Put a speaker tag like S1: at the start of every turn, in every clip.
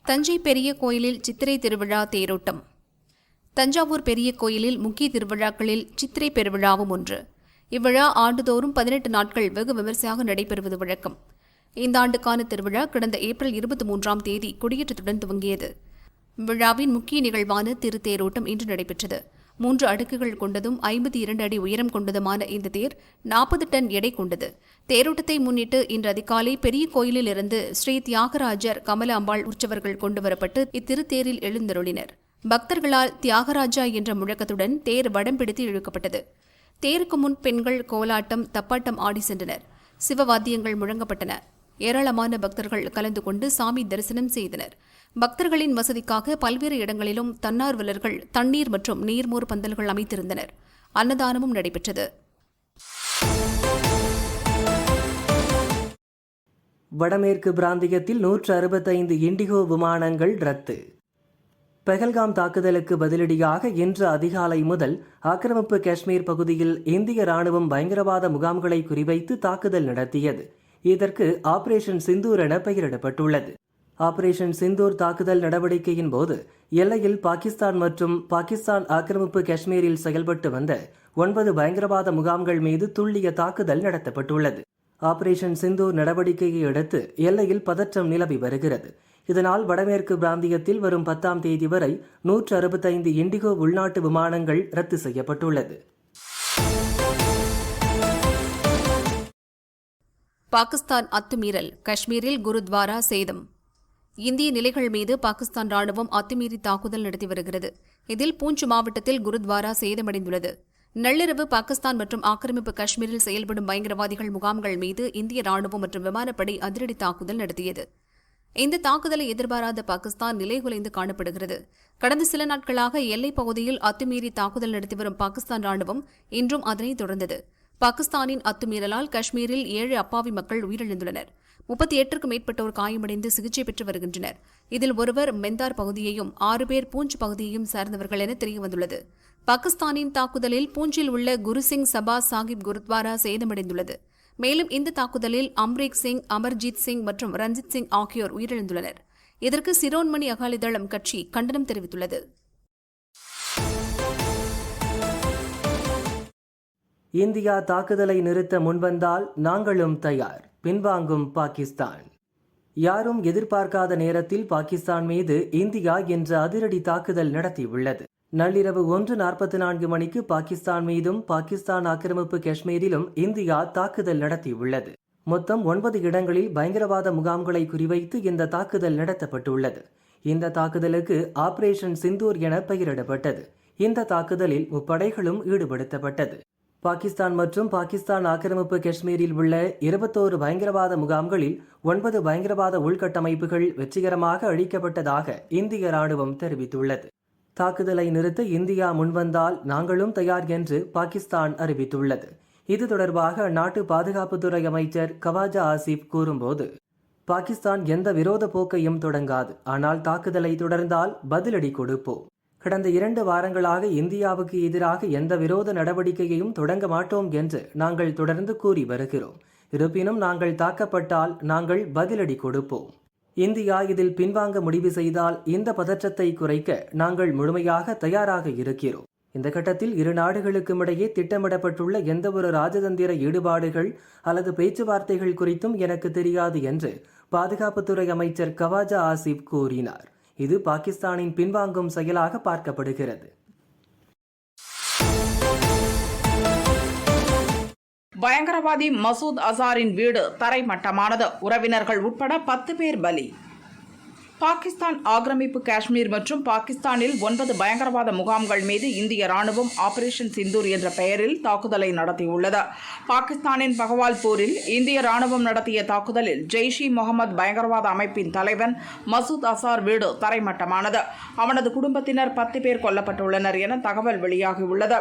S1: தஞ்சை பெரிய கோயிலில் சித்திரை திருவிழா தேரோட்டம். தஞ்சாவூர் பெரிய கோயிலில் முக்கிய திருவிழாக்களில் சித்திரை பெருவிழாவும் ஒன்று. இவ்விழா ஆண்டுதோறும் 18 நாட்கள் வெகு விமரிசையாக நடைபெறுவது வழக்கம். இந்த ஆண்டுக்கான திருவிழா கடந்த ஏப்ரல் 23ஆம் தேதி கொடியேற்றத்துடன் துவங்கியது. விழாவின் முக்கிய நிகழ்வான திருத்தேரோட்டம் இன்று நடைபெற்றது. 3 அடுக்குகள் கொண்டதும் 52 அடி உயரம் கொண்டதுமான இந்த தேர் 40 டன் எடை கொண்டது. தேரோட்டத்தை முன்னிட்டு இன்று அதிகாலை பெரிய கோயிலில் இருந்து ஸ்ரீ தியாகராஜர் கமல அம்பாள் உற்சவர்கள் கொண்டுவரப்பட்டு இத்திருத்தேரில் எழுந்தருளினர். பக்தர்களால் தியாகராஜா என்ற முழக்கத்துடன் தேர் வடம் பிடித்து இழுக்கப்பட்டது. தேருக்கு முன் பெண்கள் கோலாட்டம், தப்பாட்டம் ஆடி சென்றனர். சிவவாத்தியங்கள் முழங்கப்பட்டன. ஏராளமான பக்தர்கள் கலந்து கொண்டு சாமி தரிசனம் செய்தனர். பக்தர்களின் வசதிக்காக பல்வேறு இடங்களிலும் தன்னார்வலர்கள் தண்ணீர் மற்றும் நீர்மோர் பந்தல்கள் அமைத்திருந்தனர். அன்னதானமும் நடைபெற்றது.
S2: வடமேற்கு பிராந்தியத்தில் 165 இண்டிகோ விமானங்கள் ரத்து. பெஹல்காம் தாக்குதலுக்கு பதிலடியாக இன்று அதிகாலை முதல் ஆக்கிரமிப்பு காஷ்மீர் பகுதியில் இந்திய ராணுவம் பயங்கரவாத முகாம்களை குறிவைத்து தாக்குதல் நடத்தியது. இதற்கு ஆபரேஷன் சிந்தூர் என பெயரிடப்பட்டுள்ளது. ஆபரேஷன் சிந்தூர் தாக்குதல் நடவடிக்கையின் போது எல்லையில் பாகிஸ்தான் மற்றும் பாகிஸ்தான் ஆக்கிரமிப்பு காஷ்மீரில் செயல்பட்டு வந்த 9 பயங்கரவாத முகாம்கள் மீது துல்லிய தாக்குதல் நடத்தப்பட்டுள்ளது. ஆபரேஷன் சிந்தூர் நடவடிக்கையை அடுத்து எல்லையில் பதற்றம் நிலவி வருகிறது. இதனால் வடமேற்கு பிராந்தியத்தில் வரும் 10ஆம் தேதி வரை 165 இண்டிகோ உள்நாட்டு விமானங்கள் ரத்து செய்யப்பட்டுள்ளது.
S1: பாகிஸ்தான் அத்துமீறல், காஷ்மீரில் குருத்வாரா சேதம். இந்திய நிலைகள் மீது பாகிஸ்தான் ராணுவம் அத்துமீறி தாக்குதல் நடத்தி வருகிறது. இதில் பூஞ்ச் மாவட்டத்தில் குருத்வாரா சேதமடைந்துள்ளது. நள்ளிரவு பாகிஸ்தான் மற்றும் ஆக்கிரமிப்பு காஷ்மீரில் செயல்படும் பயங்கரவாதிகள் முகாம்கள் மீது இந்திய ராணுவம் மற்றும் விமானப்படை அதிரடி தாக்குதல் நடத்தியது. இந்த தாக்குதலை எதிர்பாராத பாகிஸ்தான் நிலைகுலைந்து காணப்படுகிறது. கடந்த சில நாட்களாக எல்லைப் பகுதியில் அத்துமீறி தாக்குதல் நடத்தி வரும் பாகிஸ்தான் ராணுவம் இன்றும் அதனை தொடர்ந்தது. பாகிஸ்தானின் அத்துமீறலால் காஷ்மீரில் 7 அப்பாவி மக்கள் உயிரிழந்துள்ளனர். 38க்கும் மேற்பட்டோர் காயமடைந்து சிகிச்சை பெற்று வருகின்றனர். இதில் ஒருவர் மெந்தார் பகுதியையும் 6 பேர் பூஞ்ச் பகுதியையும் சார்ந்தவர்கள் என தெரியவந்துள்ளது. பாகிஸ்தானின் தாக்குதலில் பூஞ்சில் உள்ள குருசிங் சபா சாஹிப் குருத்வாரா சேதமடைந்துள்ளது. மேலும் இந்த தாக்குதலில் அம்ரீக் சிங், அமர்ஜீத் சிங் மற்றும் ரஞ்சித் சிங் ஆகியோர் உயிரிழந்துள்ளனர். இதற்கு சிரோன்மணி அகாலிதளம் கட்சி கண்டனம் தெரிவித்துள்ளது.
S2: இந்தியா தாக்குதலை நிறுத்த முன்வந்தால் நாங்களும் தயார், பின்வாங்கும் பாகிஸ்தான். யாரும் எதிர்பார்க்காத நேரத்தில் பாகிஸ்தான் மீது இந்தியா என்ற அதிரடி தாக்குதல் நடத்தியுள்ளது. நள்ளிரவு 1:44 மணிக்கு பாகிஸ்தான் மீதும் பாகிஸ்தான் ஆக்கிரமிப்பு காஷ்மீரிலும் இந்தியா தாக்குதல் நடத்தியுள்ளது. மொத்தம் 9 இடங்களில் பயங்கரவாத முகாம்களை குறிவைத்து இந்த தாக்குதல் நடத்தப்பட்டுள்ளது. இந்த தாக்குதலுக்கு ஆபரேஷன் சிந்தூர் என பெயரிடப்பட்டது. இந்த தாக்குதலில் முப்படைகளும் ஈடுபடுத்தப்பட்டது. பாகிஸ்தான் மற்றும் பாகிஸ்தான் ஆக்கிரமிப்பு காஷ்மீரில் உள்ள 21 பயங்கரவாத முகாம்களில் 9 பயங்கரவாத உள்கட்டமைப்புகள் வெற்றிகரமாக அழிக்கப்பட்டதாக இந்திய ராணுவம் தெரிவித்துள்ளது. தாக்குதலை நிறுத்த இந்தியா முன்வந்தால் நாங்களும் தயார் என்று பாகிஸ்தான் அறிவித்துள்ளது. இது தொடர்பாக அந்நாட்டு பாதுகாப்புத்துறை அமைச்சர் கவாஜா ஆசிப் கூறும்போது, பாகிஸ்தான் எந்த விரோத போக்கையும் தொடங்காது, ஆனால் தாக்குதலை தொடர்ந்தால் பதிலடி கொடுப்போம். கடந்த 2 வாரங்களாக இந்தியாவுக்கு எதிராக எந்த விரோத நடவடிக்கையையும் தொடங்க மாட்டோம் என்று நாங்கள் தொடர்ந்து கூறி வருகிறோம். இருப்பினும் நாங்கள் தாக்கப்பட்டால் நாங்கள் பதிலடி கொடுப்போம். இந்தியா இதில் பின்வாங்க முடிவு செய்தால் இந்த பதற்றத்தை குறைக்க நாங்கள் முழுமையாக தயாராக இருக்கிறோம். இந்த கட்டத்தில் இரு நாடுகளுக்கும் இடையே திட்டமிடப்பட்டுள்ள எந்தவொரு ராஜதந்திர ஈடுபாடுகள் அல்லது பேச்சுவார்த்தைகள் குறித்தும் எனக்கு தெரியாது என்று பாதுகாப்புத்துறை அமைச்சர் கவாஜா ஆசிப் கூறினார். இது பாகிஸ்தானின் பின்வாங்கும் செயலாக பார்க்கப்படுகிறது.
S3: பயங்கரவாதி மசூத் அசாரின் வீடு தரைமட்டமானது. உறவினர்கள் உட்பட 10 பேர் பலி. பாகிஸ்தான் ஆக்கிரமிப்பு காஷ்மீர் மற்றும் பாகிஸ்தானில் 9 பயங்கரவாத முகாம்கள் மீது இந்திய ராணுவம் ஆபரேஷன் சிந்தூர் என்ற பெயரில் தாக்குதலை நடத்தியுள்ளது. பாகிஸ்தானின் பகவால்பூரில் இந்திய ராணுவம் நடத்திய தாக்குதலில் ஜெய்ஷ்-இ-முகமது பயங்கரவாத அமைப்பின் தலைவன் மசூத் அசார் வீடு தரைமட்டமானது. அவனது குடும்பத்தினர் 10 பேர் கொல்லப்பட்டுள்ளனர் என தகவல் வெளியாகியுள்ளது.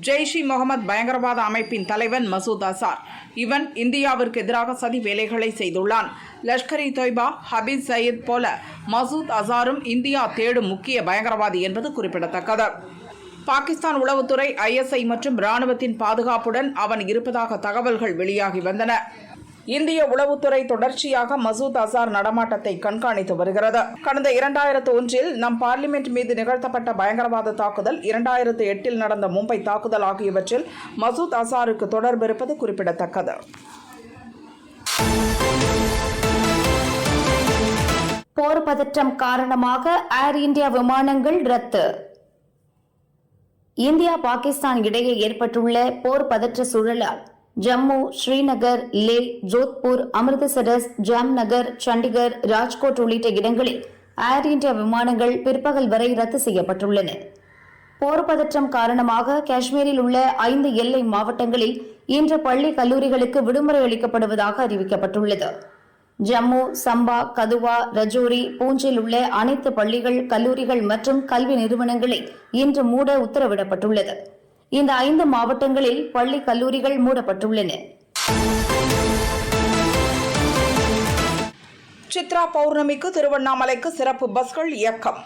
S3: ஜெய்ஷ்-இ-முகமது பயங்கரவாத அமைப்பின் தலைவன் மசூத் அசார். இவன் இந்தியாவிற்கு எதிராக சதி வேலைகளை செய்துள்ளான். லஷ்கர்-இ-தொய்பா, ஹபீஸ் சயீத் போல மசூத் அசாரும் இந்தியா தேடும் முக்கிய பயங்கரவாதி என்பது குறிப்பிடத்தக்கது. பாகிஸ்தான் உளவுத்துறை, ISI மற்றும் இராணுவத்தின் பாதுகாப்புடன் அவன் இருப்பதாக தகவல்கள் வெளியாகி வந்தன. இந்திய உளவுத்துறை தொடர்ச்சியாக மசூத் அசார் நடமாட்டத்தை கண்காணித்து வருகிறது. கடந்த 2001 நம் பார்லிமெண்ட் மீது நிகழ்த்தப்பட்ட பயங்கரவாத தாக்குதல், 2008 நடந்த மும்பை தாக்குதல் ஆகியவற்றில் மசூத் அசாருக்கு தொடர்பு இருப்பது குறிப்பிடத்தக்கது.
S4: போர் பதற்றம் காரணமாக ஏர் இந்தியா விமானங்கள் ரத்து. இந்தியா பாகிஸ்தான் இடையே ஏற்பட்டுள்ள போர் பதற்ற சூழலால் ஜம்மு, ஸ்ரீநகர், லே, ஜோத்பூர், அமிர்தசரஸ், ஜாம்நகர், சண்டிகர், ராஜ்கோட் உள்ளிட்ட இடங்களில் ஏர் இந்தியா விமானங்கள் பிற்பகல் வரை ரத்து செய்யப்பட்டுள்ளன. போர் பதற்றம் காரணமாக காஷ்மீரில் உள்ள 5 எல்லை மாவட்டங்களில் இன்று பள்ளி கல்லூரிகளுக்கு விடுமுறை அளிக்கப்படுவதாக அறிவிக்கப்பட்டுள்ளது. ஜம்மு, சம்பா, கதுவா, ரஜோரி, பூஞ்சில் உள்ள அனைத்து பள்ளிகள், கல்லூரிகள் மற்றும் கல்வி நிறுவனங்களை இன்று மூட உத்தரவிடப்பட்டுள்ளது. இந்த 5 மாவட்டங்களில் பள்ளி கல்லூரிகள் மூடப்பட்டுள்ளன.
S3: சித்ரா பௌர்ணமிக்கு திருவண்ணாமலைக்கு சிறப்பு பஸ்கள் இயக்கம்.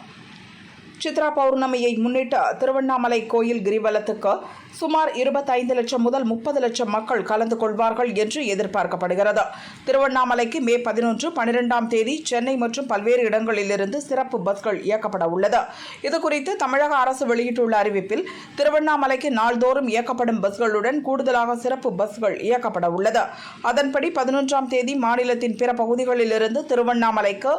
S3: சித்ரா பௌர்ணமியை முன்னிட்டு திருவண்ணாமலை கோயில் கிரிவலத்துக்கு சுமார் 25 லட்சம் முதல் 30 லட்சம் மக்கள் கலந்து கொள்வார்கள் என்று எதிர்பார்க்கப்படுகிறது. திருவண்ணாமலைக்கு மே 11, 12ஆம் தேதி சென்னை மற்றும் பல்வேறு இடங்களிலிருந்து சிறப்பு பஸ்கள் இயக்கப்பட உள்ளது. இதுகுறித்து தமிழக அரசு வெளியிட்டுள்ள அறிவிப்பில் திருவண்ணாமலைக்கு நாள்தோறும் இயக்கப்படும் பஸ்களுடன் கூடுதலாக சிறப்பு பஸ்கள் இயக்கப்பட உள்ளது. அதன்படி 11ஆம் தேதி மாநிலத்தின் பிற பகுதிகளிலிருந்து திருவண்ணாமலைக்கு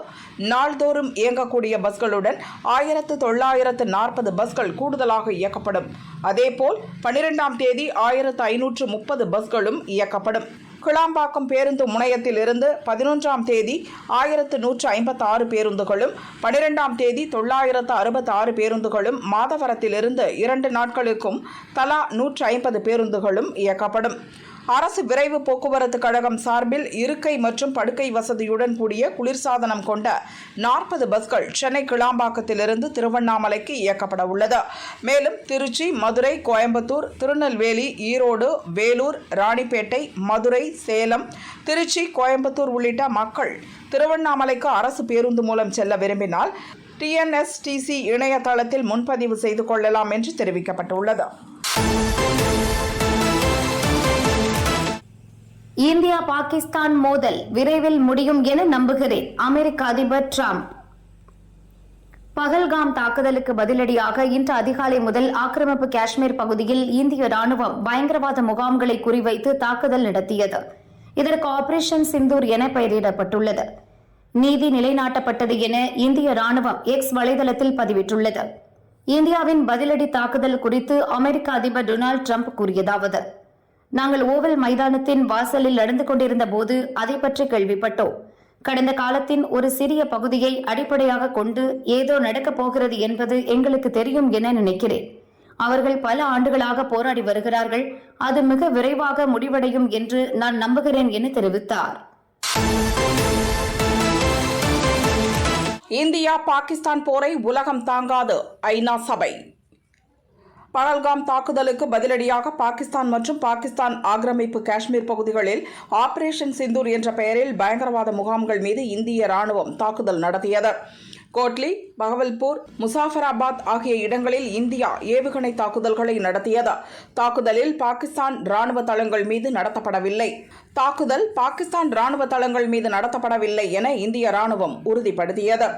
S3: நாள்தோறும் இயங்கக்கூடிய பஸ்களுடன் 1940 பஸ்கள் கூடுதலாக இயக்கப்படும். அதேபோல் 12ஆம் தேதி 1530 பஸ்களும் இயக்கப்படும். கிளாம்பாக்கம் பேருந்து முனையத்தில் இருந்து 11ஆம் தேதி 1156 பேருந்துகளும், 12ஆம் தேதி 966 பேருந்துகளும், மாதவரத்திலிருந்து 2 நாட்களுக்கும் தலா 150 பேருந்துகளும் இயக்கப்படும். அரசு விரைவு போக்குவரத்து கழகம் சார்பில் இருக்கை மற்றும் படுக்கை வசதியுடன் கூடிய குளிர்சாதனம் கொண்ட 40 பஸ்கள் சென்னை கிளாம்பாக்கத்திலிருந்து திருவண்ணாமலைக்கு இயக்கப்பட உள்ளது. மேலும் திருச்சி, மதுரை, கோயம்புத்தூர், திருநெல்வேலி, ஈரோடு, வேலூர், ராணிப்பேட்டை, மதுரை, சேலம், திருச்சி, கோயம்புத்தூர் உள்ளிட்ட மக்கள் திருவண்ணாமலைக்கு அரசு பேருந்து மூலம் செல்ல விரும்பினால் TNSTC இணையதளத்தில் முன்பதிவு செய்து கொள்ளலாம் என்று தெரிவிக்கப்பட்டுள்ளது.
S4: இந்தியா பாகிஸ்தான் மோதல் விரைவில் முடியும் என நம்புகிறேன். அமெரிக்க அதிபர் டிரம்ப். பகல்காம் தாக்குதலுக்கு பதிலடியாக இன்று அதிகாலை முதல் ஆக்கிரமிப்பு காஷ்மீர் பகுதியில் இந்திய ராணுவம் பயங்கரவாத முகாம்களை குறிவைத்து தாக்குதல் நடத்தியது. இதற்கு ஆபரேஷன் சிந்தூர் என பெயரிடப்பட்டுள்ளது. நீதி நிலைநாட்டப்பட்டது என இந்திய ராணுவம் எக்ஸ் வலைதளத்தில் பதிவிட்டுள்ளது. இந்தியாவின் பதிலடி தாக்குதல் குறித்து அமெரிக்க அதிபர் டொனால்டு டிரம்ப் கூறியதாவது: நாங்கள் ஓவல் மைதானத்தின் வாசலில் நடந்து கொண்டிருந்த போது அதை பற்றி கேள்விப்பட்டோம். கடந்த காலத்தின் ஒரு சிறிய பகுதியை அடிப்படையாக கொண்டு ஏதோ நடக்கப் போகிறது என்பது எங்களுக்கு தெரியும் என நினைக்கிறேன். அவர்கள் பல ஆண்டுகளாக போராடி வருகிறார்கள். அது மிக விரைவாக முடிவடையும் என்று நான் நம்புகிறேன் என தெரிவித்தார்.
S3: இந்தியா பாகிஸ்தான் போரை உலகம் தாங்காது, ஐநா சபை. பகல்காம் தாக்குதலுக்கு பதிலடியாக பாகிஸ்தான் மற்றும் பாகிஸ்தான் ஆக்கிரமிப்பு காஷ்மீர் பகுதிகளில் ஆபரேஷன் சிந்தூர் என்ற பெயரில் பயங்கரவாத முகாம்கள் மீது இந்திய ராணுவம் தாக்குதல் நடத்தியது. கோட்லி, பகவல்பூர், முசாஃபராபாத் ஆகிய இடங்களில் இந்தியா ஏவுகணை தாக்குதல்களை நடத்தியது. தாக்குதலில் பாகிஸ்தான் ராணுவ தளங்கள் மீது நடத்தப்படவில்லை. என இந்திய ராணுவம் உறுதிப்படுத்தியது.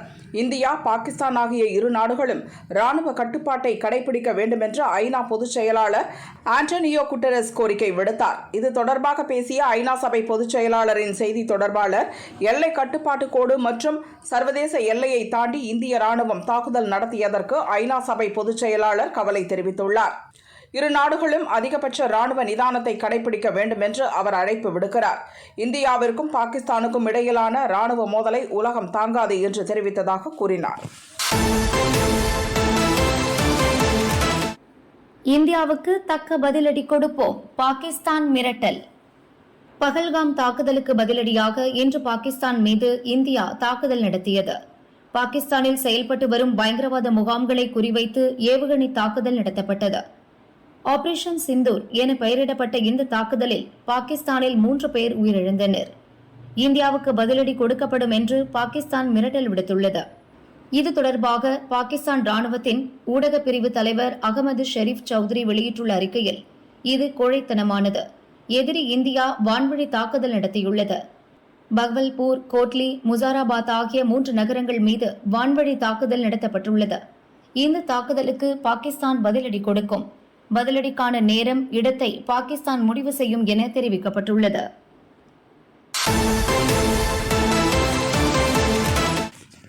S3: இந்தியா, பாகிஸ்தான் ஆகிய இரு நாடுகளும் ராணுவ கட்டுப்பாட்டை கடைபிடிக்க வேண்டும் என்று ஐநா பொதுச் செயலாளர் ஆண்டனியோ குட்டரஸ் கோரிக்கை விடுத்தார். இது தொடர்பாக பேசிய ஐநா சபை பொதுச் செயலாளரின் செய்தி தொடர்பாளர், எல்லை கட்டுப்பாட்டு கோடு மற்றும் சர்வதேச எல்லையை தாண்டி இந்திய ராணுவம் தாக்குதல் நடத்தியதற்கு ஐநா சபை பொதுச் செயலாளர் கவலை தெரிவித்துள்ளார். இரு நாடுகளும் அதிகபட்ச ராணுவ நிதானத்தை கடைபிடிக்க வேண்டும் என்று அவர் அழைப்பு விடுக்கிறார். இந்தியாவிற்கும் பாகிஸ்தானுக்கும் இடையிலான ராணுவ மோதலை உலகம் தாங்காது என்று தெரிவித்ததாக கூறினார்.
S4: இந்தியாவுக்கு தக்க பதிலடி கொடுப்போம், பாகிஸ்தான் மிரட்டல். பகல்காம் தாக்குதலுக்கு பதிலடியாக இன்று பாகிஸ்தான் மீது இந்தியா தாக்குதல் நடத்தியது. பாகிஸ்தானில் செயல்பட்டு வரும் பயங்கரவாத முகாம்களை குறிவைத்து ஏவுகணை தாக்குதல் நடத்தப்பட்டது. ஆபரேஷன் சிந்தூர் என பெயரிடப்பட்ட இந்த தாக்குதலில் பாகிஸ்தானில் 3 பேர் உயிரிழந்தனர். இந்தியாவுக்கு பதிலடி கொடுக்கப்படும் என்று பாகிஸ்தான் மிரட்டல் விடுத்துள்ளது. இது தொடர்பாக பாகிஸ்தான் ராணுவத்தின் ஊடகப் பிரிவு தலைவர் அகமது ஷெரீப் சௌத்ரி வெளியிட்டுள்ள அறிக்கையில், இது கோழைத்தனமானது. எதிரி இந்தியா வான்வழி தாக்குதல் நடத்தியுள்ளது. பக்வல்பூர், கோட்லி, முசாராபாத் ஆகிய 3 நகரங்கள் மீது வான்வழி தாக்குதல் நடத்தப்பட்டுள்ளது. இந்த தாக்குதலுக்கு பாகிஸ்தான் பதிலடி கொடுக்கும். பதிலடிக்கான நேரம், இடத்தை பாகிஸ்தான் முடிவு செய்யும் என தெரிவிக்கப்பட்டுள்ளது.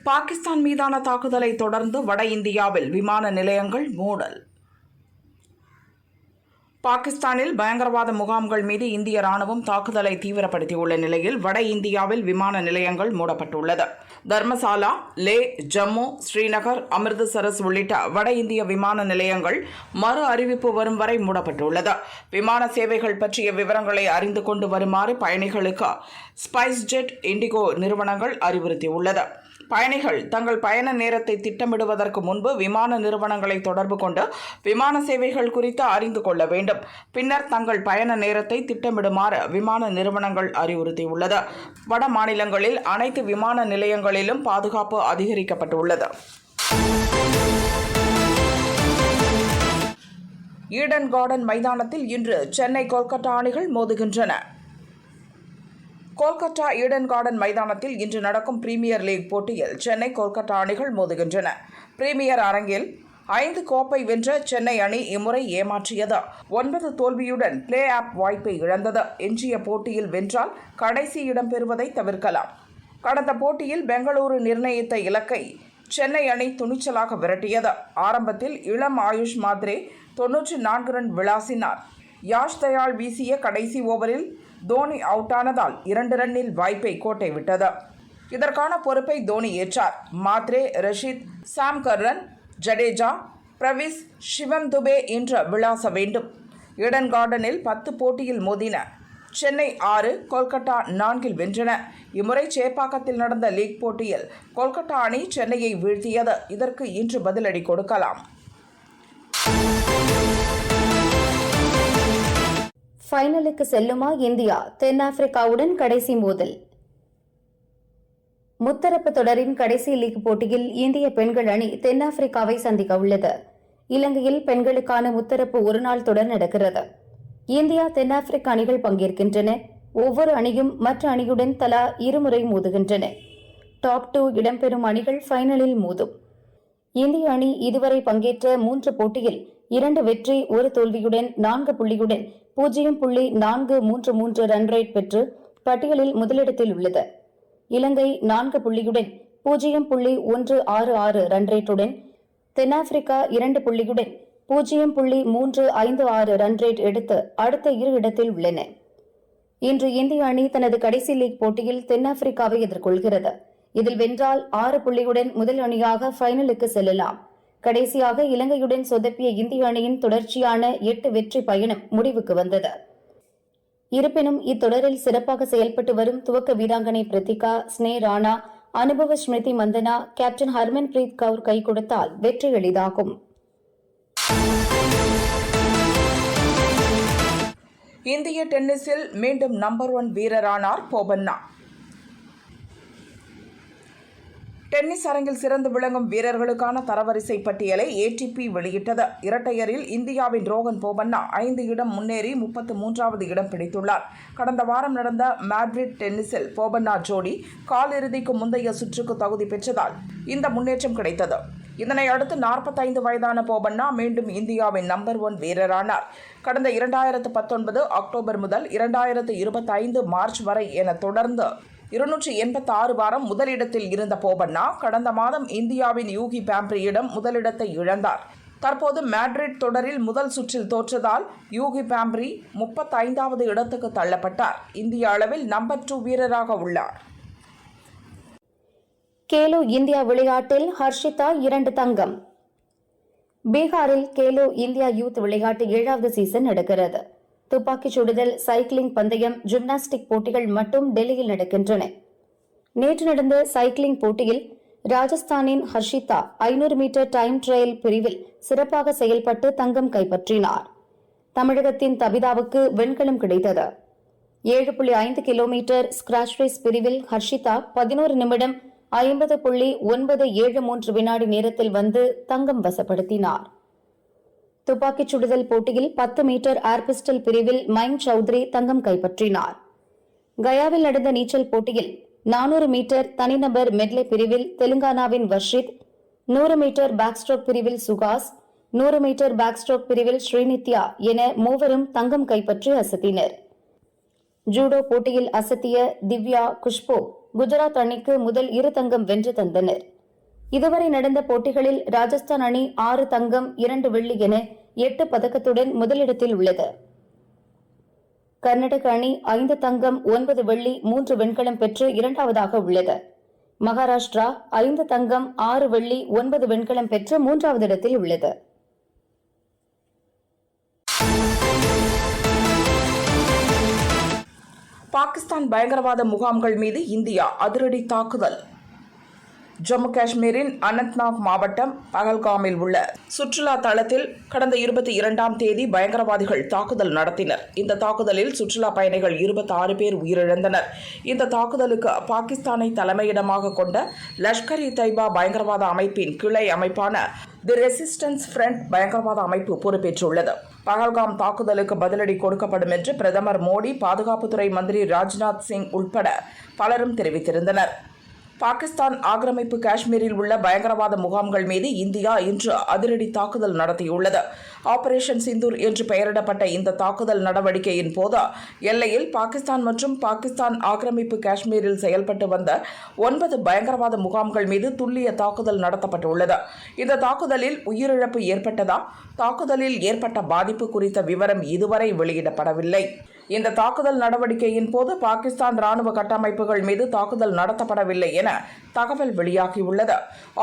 S3: பாகிஸ்தான் மீதான தாக்குதலை தொடர்ந்து வட இந்தியாவில் விமான நிலையங்கள் மூடல். பாகிஸ்தானில் பயங்கரவாத முகாம்கள் மீது இந்திய ராணுவம் தாக்குதலை தீவிரப்படுத்தியுள்ள நிலையில் வட இந்தியாவில் விமான நிலையங்கள் மூடப்பட்டுள்ளது. தர்மசாலா, லே, ஜம்மு, ஸ்ரீநகர், அமிர்தசரஸ் உள்ளிட்ட வட இந்திய விமான நிலையங்கள் மறு அறிவிப்பு வரும் வரை மூடப்பட்டுள்ளது. விமான சேவைகள் பற்றிய விவரங்களை அறிந்து கொண்டு வருமாறு பயணிகளுக்கு ஸ்பைஸ் ஜெட், இண்டிகோ நிறுவனங்கள் அறிவுறுத்தியுள்ளது. பயணிகள் தங்கள் பயண நேரத்தை திட்டமிடுவதற்கு முன்பு விமான நிறுவனங்களை தொடர்பு கொண்டு விமான சேவைகள் குறித்து அறிந்து கொள்ள வேண்டும். பின்னர் தங்கள் பயண நேரத்தை திட்டமிடுமாறு விமான நிறுவனங்கள் அறிவுறுத்தியுள்ளது. வட மாநிலங்களில் அனைத்து விமான நிலையங்களிலும் பாதுகாப்பு அதிகரிக்கப்பட்டுள்ளது. ஈடன் கார்டன் மைதானத்தில் இன்று சென்னை, கொல்கத்தா அணிகள் மோதுகின்றன. கொல்கத்தா ஈடன் கார்டன் மைதானத்தில் இன்று நடக்கும் பிரீமியர் லீக் போட்டியில் சென்னை, கொல்கத்தா அணிகள் மோதுகின்றன. பிரீமியர் அரங்கில் 5 கோப்பை வென்ற சென்னை அணி இம்முறை ஏமாற்றியது. 9 தோல்வியுடன் பிளே ஆஃப் வாய்ப்பை இழந்தது. எஞ்சிய போட்டியில் வென்றால் கடைசி இடம் பெறுவதை தவிர்க்கலாம். கடந்த போட்டியில் பெங்களூரு நிர்ணயித்த இலக்கை சென்னை அணி துணிச்சலாக விரட்டியது. ஆரம்பத்தில் இளம் ஆயுஷ் மாத்ரே 94 ரன் விளாசினார். யாஷ் தயாள் வீசிய கடைசி ஓவரில் தோனி அவுட் ஆனதால் 2 ரன்னில் வாய்ப்பை கோட்டை விட்டது. இதற்கான பொறுப்பை தோனி ஏற்றார். Mhatre, Rasheed, Sam Curran, Jadeja, Brevis, Shivam Dube இன்று விளாச வேண்டும். ஈடன் கார்டனில் 10 போட்டியில் மோதின. சென்னை 6, கொல்கத்தா 4 வென்றன. இம்முறை சேப்பாக்கத்தில் நடந்த லீக் போட்டியில் கொல்கத்தா அணி சென்னையை வீழ்த்தியது. இதற்கு இன்று பதிலடி கொடுக்கலாம்.
S4: ஃபைனலுக்கு செல்லுமா இந்தியா? தென்னாப்பிரிக்காவுடன் கடைசி மோதல். முத்தரப்பு தொடரின் கடைசி லீக் போட்டியில் இந்திய பெண்கள் அணி தென்னாப்பிரிக்காவை சந்திக்க உள்ளது. இலங்கையில் பெண்களுக்கான முத்தரப்பு ஒருநாள் தொடர் நடக்கிறது. இந்தியா, தென்னாப்பிரிக்க அணிகள் பங்கேற்கின்றன. ஒவ்வொரு அணியும் மற்ற அணியுடன் தலா 2 முறை மோதுகின்றன. டாப் 2 இடம்பெறும் அணிகள் ஃபைனலில் மோதும். இந்திய அணி இதுவரை பங்கேற்ற 3 போட்டியில் 2 வெற்றி, 1 தோல்வியுடன் 4 புள்ளியுடன் 0.433 ரன் ரேட் பெற்று பட்டியலில் முதலிடத்தில் உள்ளது. இலங்கை 4 புள்ளியுடன் 0.166 ரன் ரேட்டுடன், தென்னாப்பிரிக்கா 2 புள்ளியுடன் 0.356 ரன் ரேட் எடுத்து அடுத்த 2 இடத்தில் உள்ளன. இன்று இந்திய அணி தனது கடைசி லீக் போட்டியில் தென்னாப்பிரிக்காவை எதிர்கொள்கிறது. இதில் வென்றால் 6 புள்ளியுடன் முதல் அணியாக ஃபைனலுக்கு செல்லலாம். கடைசியாக இலங்கையுடன் சொதப்பிய இந்திய அணியின் தொடர்ச்சியான 8 வெற்றி பயணம் முடிவுக்கு வந்தது. இருப்பினும் இத்தொடரில் சிறப்பாக செயல்பட்டு வரும் துவக்க வீராங்கனை பிரித்திகா, ஸ்னே ராணா, அனுபவ ஸ்மிருதி மந்தனா, கேப்டன் ஹர்மன் பிரீத் கவுர் கை கொடுத்தால் வெற்றி எளிதாகும்.
S3: இந்திய டென்னிஸில் மீண்டும் நம்பர் 1 வீரரானார் போபண்ணா. டென்னிஸ் அரங்கில் சிறந்து விளங்கும் வீரர்களுக்கான தரவரிசை பட்டியலை ATP வெளியிட்டது. இரட்டையரில் இந்தியாவின் ரோகன் போபண்ணா 5 இடம் முன்னேறி 33வது இடம் பிடித்துள்ளார். கடந்த வாரம் நடந்த மேட்ரிட் டென்னிஸில் போபண்ணா ஜோடி காலிறுதிக்கு முந்தைய சுற்றுக்கு தகுதி பெற்றதால் இந்த முன்னேற்றம் கிடைத்தது. இதனை அடுத்து 45 வயதான போபண்ணா மீண்டும் இந்தியாவின் நம்பர் 1 வீரரானார். கடந்த 2019 அக்டோபர் முதல் 2025 மார்ச் வரை என தொடர்ந்து 286 வாரம் முதலிடத்தில் இருந்த போபண்ணா கடந்த மாதம் இந்தியாவின் யூகி பாம்ப்ரியிடம் முதலிடத்தை இழந்தார். தற்போது மேட்ரிட் தொடரில் முதல் சுற்றில் தோற்றதால் யூகி பாம்ப்ரி 35வது இடத்துக்கு தள்ளப்பட்டார். இந்திய அளவில் நம்பர் 2 வீரராக உள்ளார்.
S4: கேலோ இந்தியா விளையாட்டில் ஹர்ஷிதா 2 தங்கம். பீகாரில் கேலோ இந்தியா யூத் விளையாட்டு 7வது சீசன் நடக்கிறது. துப்பாக்கிச் சுடுதல், சைக்கிளிங் பந்தயம், ஜிம்னாஸ்டிக் போட்டிகள் மட்டும் டெல்லியில் நடக்கின்றன. நேற்று நடந்த சைக்கிளிங் போட்டியில் ராஜஸ்தானின் ஹர்ஷிதா 500 மீட்டர் டைம் ட்ரையல் பிரிவில் சிறப்பாக செயல்பட்டு தங்கம் கைப்பற்றினார். தமிழகத்தின் தபிதாவுக்கு வெண்கலம் கிடைத்தது. 7.5 கிலோமீட்டர் ஸ்கிராச் ரேஸ் பிரிவில் ஹர்ஷிதா 11 நிமிடம் 50.973 வினாடி நேரத்தில் வந்து தங்கம் வசப்படுத்தினார். துப்பாக்கிச் சுடுதல் போட்டியில் 10 மீட்டர் ஏர் பிஸ்டல் பிரிவில் மைன் சௌத்ரி தங்கம் கைப்பற்றினார். கயாவில் நடந்த நீச்சல் போட்டியில் 400 மீட்டர் தனிநபர் மெட்லே பிரிவில் தெலுங்கானாவின் வர்ஷித், 100 மீட்டர் பேக் ஸ்ட்ரோக் பிரிவில் சுகாஸ், 100 மீட்டர் பேக் ஸ்ட்ரோக் பிரிவில் ஸ்ரீநித்யா என மூவரும் தங்கம் கைப்பற்றி அசத்தினர். ஜூடோ போட்டியில் அசத்திய திவ்யா, குஷ்பு குஜராத் அணிக்கு முதல் 2 தங்கம் வென்று தந்தனர். இதுவரை நடந்த போட்டிகளில் ராஜஸ்தான் அணி 6 தங்கம் 2 வெள்ளி என 8 பதக்கத்துடன் முதலிடத்தில் உள்ளது. கர்நாடக அணி 5 தங்கம் 9 வெள்ளி 3 வெண்கலம் பெற்று இரண்டாவதாக உள்ளது. மகாராஷ்டிரா 5 தங்கம் 6 வெள்ளி 9 வெண்கலம் பெற்று மூன்றாவது இடத்தில் உள்ளது.
S3: பாகிஸ்தான் பயங்கரவாத முகாம்கள் மீது இந்தியா அதிரடி தாக்குதல். ஜம்மு காஷ்மீரின் அனந்த்நாக் மாவட்டம் பகல்காமில் உள்ள சுற்றுலா தளத்தில் கடந்த 22ஆம் தேதி பயங்கரவாதிகள் தாக்குதல் நடத்தினர். இந்த தாக்குதலில் சுற்றுலா பயணிகள் 26 பேர் உயிரிழந்தனர். இந்த தாக்குதலுக்கு பாகிஸ்தானை தலைமையிடமாக கொண்ட லஷ்கர் இ தைபா பயங்கரவாத அமைப்பின் கிளை அமைப்பான தி ரெசிஸ்டன்ஸ் ஃப்ரண்ட் பயங்கரவாத அமைப்பு பொறுப்பேற்றுள்ளது. பகல்காம் தாக்குதலுக்கு பதிலடி கொடுக்கப்படும் என்று பிரதமர் மோடி, பாதுகாப்புத்துறை மந்திரி ராஜ்நாத் சிங் உட்பட பலரும் தெரிவித்திருந்தனர். பாகிஸ்தான் ஆக்கிரமிப்பு காஷ்மீரில் உள்ள பயங்கரவாத முகாம்கள் மீது இந்தியா இன்று அதிரடி தாக்குதல் நடத்தியுள்ளது. ஆபரேஷன் சிந்தூர் என்று பெயரிடப்பட்ட இந்த தாக்குதல் நடவடிக்கையின் போது எல்லையில் பாகிஸ்தான் மற்றும் பாகிஸ்தான் ஆக்கிரமிப்பு காஷ்மீரில் செயல்பட்டு வந்த 9 பயங்கரவாத முகாம்கள் மீது துல்லிய தாக்குதல் நடத்தப்பட்டுள்ளது. இந்த தாக்குதலில் உயிரிழப்பு ஏற்பட்டதா, தாக்குதலில் ஏற்பட்ட பாதிப்பு குறித்த விவரம் இதுவரை வெளியிடப்படவில்லை. இந்த தாக்குதல் நடவடிக்கையின் போது பாகிஸ்தான் ராணுவ கட்டமைப்புகள் மீது தாக்குதல் நடத்தப்படவில்லை என தகவல் வெளியாகியுள்ளது.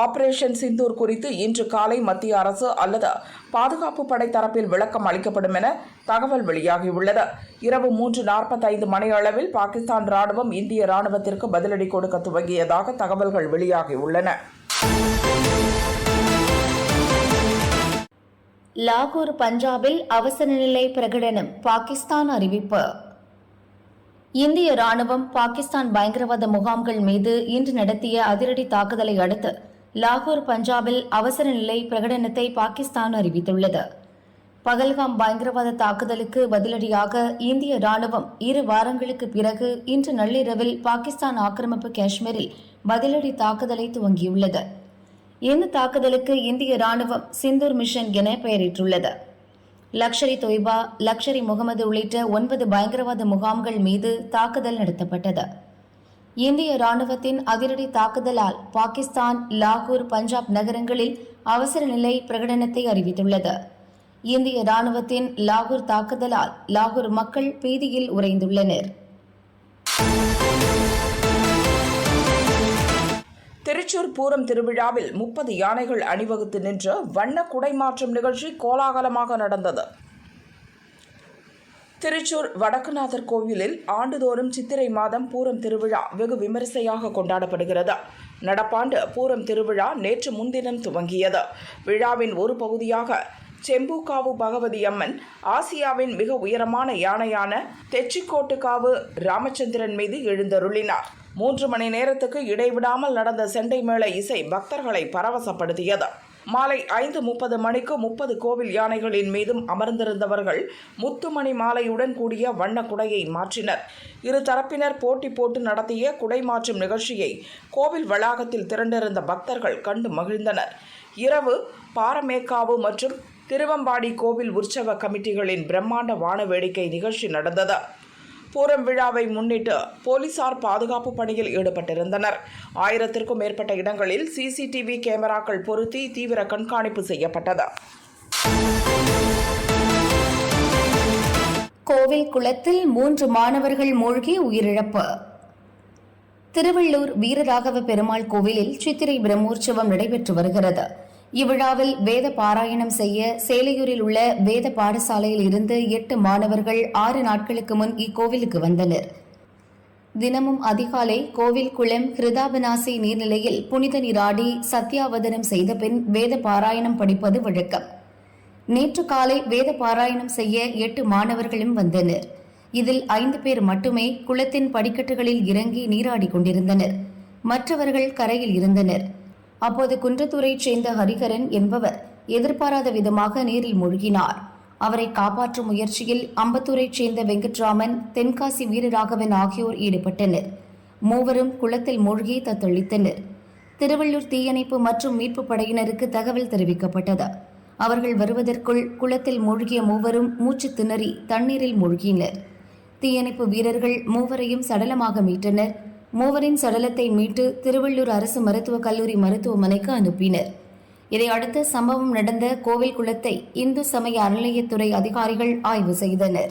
S3: ஆபரேஷன் சிந்தூர் குறித்து இன்று காலை மத்திய அரசு அல்லது பாதுகாப்பு படை தரப்பில் விளக்கம் அளிக்கப்படும் என தகவல் வெளியாகியுள்ளது. இரவு 3:45 மணியளவில் பாகிஸ்தான் ராணுவம் இந்திய ராணுவத்திற்கு பதிலடி கொடுக்க துவங்கியதாக தகவல்கள் வெளியாகியுள்ளன.
S4: லாகூர் பஞ்சாபில் அவசர நிலை பிரகடனம், பாகிஸ்தான் அறிவிப்பு. இந்திய ராணுவம் பாகிஸ்தான் பயங்கரவாத முகாம்கள் மீது இன்று நடத்திய அதிரடி தாக்குதலை அடுத்து லாகூர் பஞ்சாபில் அவசர நிலை பிரகடனத்தை பாகிஸ்தான் அறிவித்துள்ளது. பகல்காம் பயங்கரவாத தாக்குதலுக்கு பதிலடியாக இந்திய ராணுவம் 2 வாரங்களுக்கு பிறகு இன்று நள்ளிரவில் பாகிஸ்தான் ஆக்கிரமிப்பு காஷ்மீரில் பதிலடி தாக்குதலை துவங்கியுள்ளது. இந்த தாக்குதலுக்கு இந்திய ராணுவம் சிந்தூர் மிஷன் என பெயரிட்டுள்ளது. லஷ்கர் இ தொய்பா, லஷ்கர் இ முகமது உள்ளிட்ட 9 பயங்கரவாத முகாம்கள் மீது தாக்குதல் நடத்தப்பட்டது. இந்திய ராணுவத்தின் அதிரடி தாக்குதலால் பாகிஸ்தான் லாகூர், பஞ்சாப் நகரங்களில் அவசர நிலை பிரகடனத்தை அறிவித்துள்ளது. இந்திய ராணுவத்தின் லாகூர் தாக்குதலால் லாகூர் மக்கள் பீதியில் உறைந்துள்ளனர்.
S3: திருச்சூர் பூரம் திருவிழாவில் 30 யானைகள் அணிவகுத்து நின்று வண்ண குடைமாற்றும் நிகழ்ச்சி கோலாகலமாக நடந்தது. திருச்சூர் வடக்குநாதர் கோவிலில் ஆண்டுதோறும் சித்திரை மாதம் பூரம் திருவிழா வெகு விமரிசையாக கொண்டாடப்படுகிறது. நடப்பாண்டு பூரம் திருவிழா நேற்று முன்தினம் துவங்கியது. விழாவின் ஒரு பகுதியாக செம்பூக்காவு பகவதி அம்மன் ஆசியாவின் மிக உயரமான யானையான தெச்சிக்கோட்டுக்காவு ராமச்சந்திரன் மீது எழுந்தருளினார். 3 மணி நேரத்துக்கு இடைவிடாமல் நடந்த செண்டை மேள இசை பக்தர்களை பரவசப்படுத்தியது. மாலை 5:30 மணிக்கு 30 கோவில் யானைகளின் மீதும் அமர்ந்திருந்தவர்கள் முத்துமணி மாலையுடன் கூடிய வண்ண குடையை மாற்றினர். இரு தரப்பினர் போட்டி போட்டு நடத்திய குடை மாற்றும் நிகழ்ச்சியை கோவில் வளாகத்தில் திரண்டிருந்த பக்தர்கள் கண்டு மகிழ்ந்தனர். இரவு பாரமேக்காவு மற்றும் திருவம்பாடி கோவில் உற்சவ கமிட்டிகளின் பிரம்மாண்ட வான வேடிக்கை நிகழ்ச்சி நடந்தது. பூரம் விழாவை முன்னிட்டு போலீசார் பாதுகாப்பு பணியில் ஈடுபட்டிருந்தனர். 1000க்கும் மேற்பட்ட இடங்களில் சிசிடிவி கேமராக்கள் பொருத்தி தீவிர கண்காணிப்பு செய்யப்பட்டது.
S4: கோவில் குளத்தில் 3 மாணவர்கள் மூழ்கி உயிரிழப்பு. திருவள்ளூர் வீரராகவ பெருமாள் கோவிலில் சித்திரை பிரம்மோற்சவம் நடைபெற்று வருகிறது. இவ்விழாவில் வேத பாராயணம் செய்ய சேலையூரில் உள்ள வேத பாடசாலையில் இருந்து 8 மாணவர்கள் 6 நாட்களுக்கு முன் இக்கோவிலுக்கு வந்தனர். தினமும் அதிகாலை கோவில் குளம் கிருதாபனாசி நீர்நிலையில் புனித நீராடி சத்தியாவதனம் செய்த பின் வேத பாராயணம் படிப்பது வழக்கம். நேற்று காலை வேத பாராயணம் செய்ய 8 மாணவர்களும் வந்தனர். இதில் 5 பேர் மட்டுமே குளத்தின் படிக்கட்டுகளில் இறங்கி நீராடி கொண்டிருந்தனர். மற்றவர்கள் கரையில் இருந்தனர். அப்போது குன்றத்தூரைச் சேர்ந்த ஹரிகரன் என்பவர் எதிர்பாராத விதமாக நீரில் மூழ்கினார். அவரை காப்பாற்றும் முயற்சியில் அம்பத்தூரைச் சேர்ந்த வெங்கட்ராமன், தென்காசி வீரராகவன் ஆகியோர் ஈடுபட்டனர். மூவரும் குளத்தில் மூழ்கி தத்தளித்தனர். திருவள்ளூர் தீயணைப்பு மற்றும் மீட்புப் படையினருக்கு தகவல் தெரிவிக்கப்பட்டது. அவர்கள் வருவதற்குள் குளத்தில் மூழ்கிய மூவரும் மூச்சு திணறி தண்ணீரில் மூழ்கினர். தீயணைப்பு வீரர்கள் மூவரையும் சடலமாக மீட்டனர். மூவரின் சடலத்தை மீட்டு திருவள்ளூர் அரசு மருத்துவக் கல்லூரி மருத்துவமனைக்கு அனுப்பினர். இதையடுத்து சம்பவம் நடந்த கோவில் குளத்தை இந்து சமய அறநிலையத்துறை அதிகாரிகள் ஆய்வு செய்தனர்.